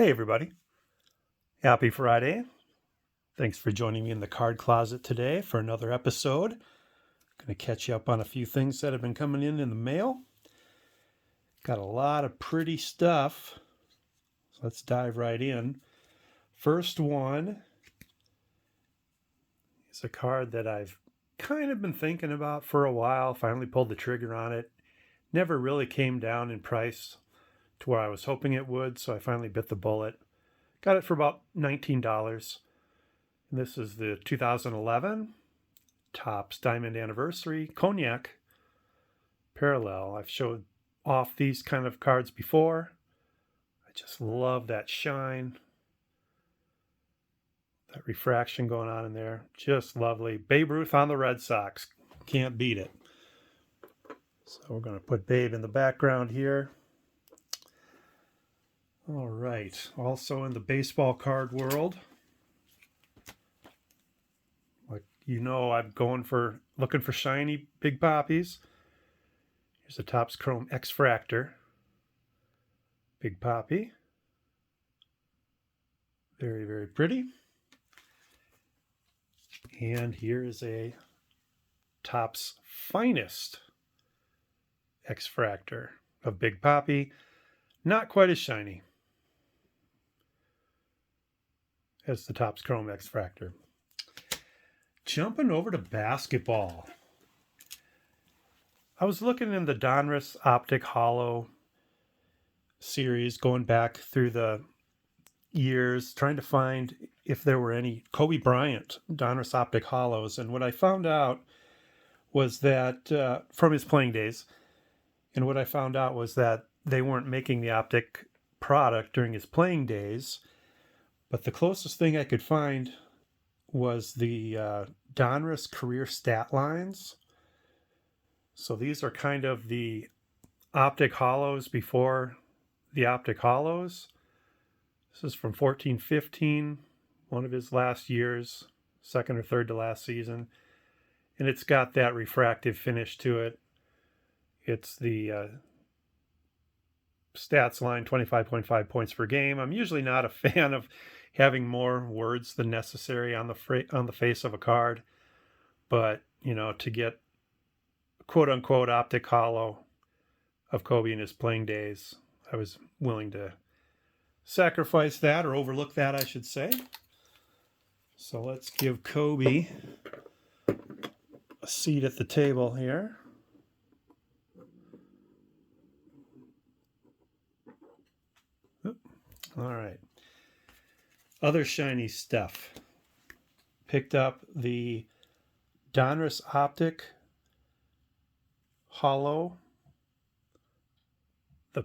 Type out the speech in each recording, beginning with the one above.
Hey, everybody. Happy Friday. Thanks for joining me in the card closet today for another episode. Going to catch you up on a few things that have been coming in the mail. Got a lot of pretty stuff. So let's dive right in. First one is a card that I've kind of been thinking about for a while. Finally pulled the trigger on it. Never really came down in price to where I was hoping it would, so I finally bit the bullet. Got it for about $19. And this is the 2011 Topps Diamond Anniversary Cognac Parallel. I've showed off these kind of cards before. I just love that shine, that refraction going on in there. Just lovely. Babe Ruth on the Red Sox. Can't beat it. So we're going to put Babe in the background here. All right. Also in the baseball card world, I'm looking for shiny Big Poppies. Here's a Topps Chrome X-Fractor Big Poppy. Very, very pretty. And here is a Topps Finest X-Fractor of Big Poppy. Not quite as shiny as the Topps Chrome X-Fractor. Jumping over to basketball. I was looking in the Donruss Optic Hollow series, going back through the years, trying to find if there were any Kobe Bryant Donruss Optic Hollows. And what I found out was that from his playing days, and what I found out was that they weren't making the Optic product during his playing days. But the closest thing I could find was the Donruss career stat lines. So these are kind of the Optic Hollows before the Optic Hollows. This is from 14-15, one of his last years, second or third to last season. And it's got that refractive finish to it. It's the stats line, 25.5 points per game. I'm usually not a fan of having more words than necessary on the face of a card, but to get quote unquote Optic Hollow of Kobe in his playing days, I was willing to sacrifice that, or overlook that, I should say. So let's give Kobe a seat at the table here. All right. Other shiny stuff. Picked up the Donruss Optic Hollow, the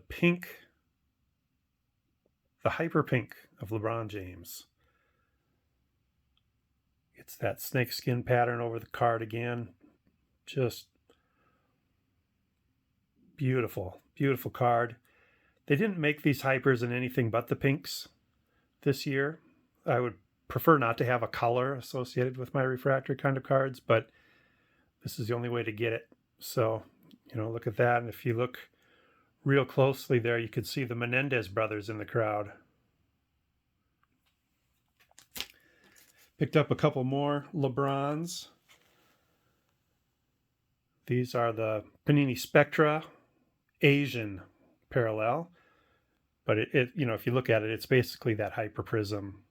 hyper pink of LeBron James. It's that snakeskin pattern over the card again. Just beautiful, beautiful card. They didn't make these hypers in anything but the pinks this year. I would prefer not to have a color associated with my refractor kind of cards, but this is the only way to get it. So, look at that. And if you look real closely there, you could see the Menendez brothers in the crowd. Picked up a couple more LeBrons. These are the Panini Spectra Asian parallel. But it if you look at it, it's basically that hyper prism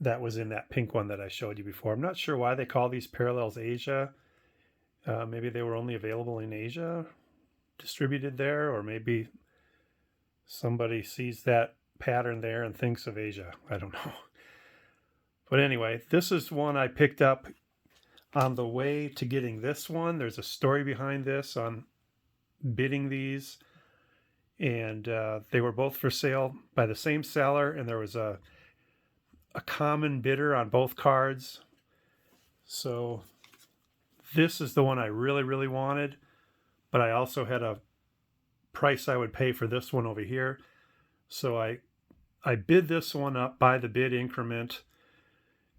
that was in that pink one that I showed you before. I'm not sure why they call these parallels Asia. Maybe they were only available in Asia, distributed there, or maybe somebody sees that pattern there and thinks of Asia. I don't know. But anyway, this is one I picked up on the way to getting this one. There's a story behind this on bidding these. And they were both for sale by the same seller, and there was a common bidder on both cards. So this is the one I really, really wanted, but I also had a price I would pay for this one over here. So I bid this one up by the bid increment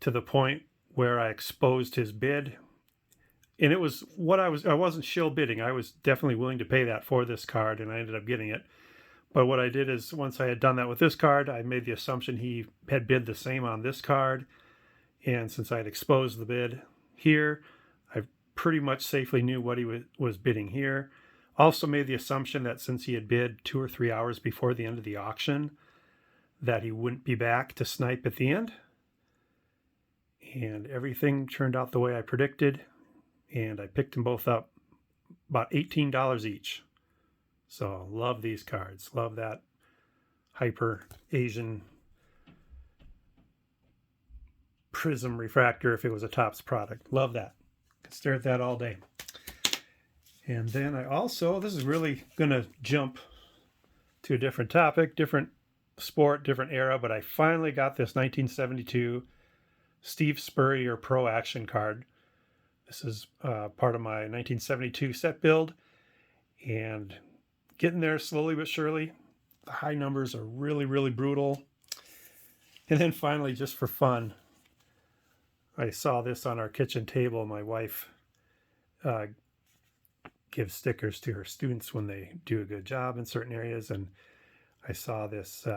to the point where I exposed his bid. And it was what I wasn't shill bidding. I was definitely willing to pay that for this card, and I ended up getting it. But what I did is once I had done that with this card, I made the assumption he had bid the same on this card. And since I had exposed the bid here, I pretty much safely knew what he was bidding here. Also made the assumption that since he had bid 2 or 3 hours before the end of the auction, that he wouldn't be back to snipe at the end. And everything turned out the way I predicted. And I picked them both up about $18 each. So love these cards. Love that Hyper Asian prism refractor if it was a Topps product. Love that. Could stare at that all day. And then I also, this is really going to jump to a different topic, different sport, different era, but I finally got this 1972 Steve Spurrier Pro Action card. This is part of my 1972 set build, and getting there slowly but surely. The high numbers are really, really brutal. And then finally, just for fun, I saw this on our kitchen table. My wife gives stickers to her students when they do a good job in certain areas, and I saw this.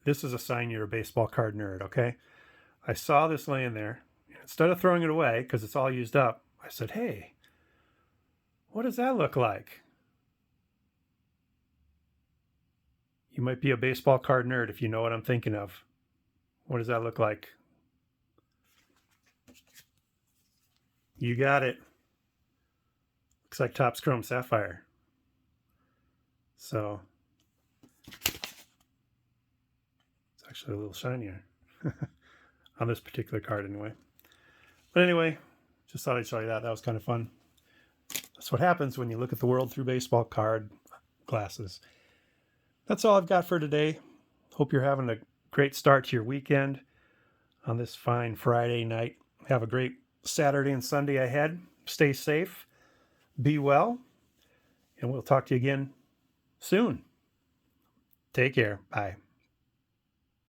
This is a sign you're a baseball card nerd, okay? I saw this laying there. Instead of throwing it away, because it's all used up, I said, hey, what does that look like? You might be a baseball card nerd if you know what I'm thinking of. What does that look like? You got it. Looks like Topps Chrome Sapphire. So it's actually a little shinier on this particular card anyway. But anyway, just thought I'd show you that. That was kind of fun. That's what happens when you look at the world through baseball card glasses. That's all I've got for today. Hope you're having a great start to your weekend on this fine Friday night. Have a great Saturday and Sunday ahead. Stay safe. Be well. And we'll talk to you again soon. Take care. Bye.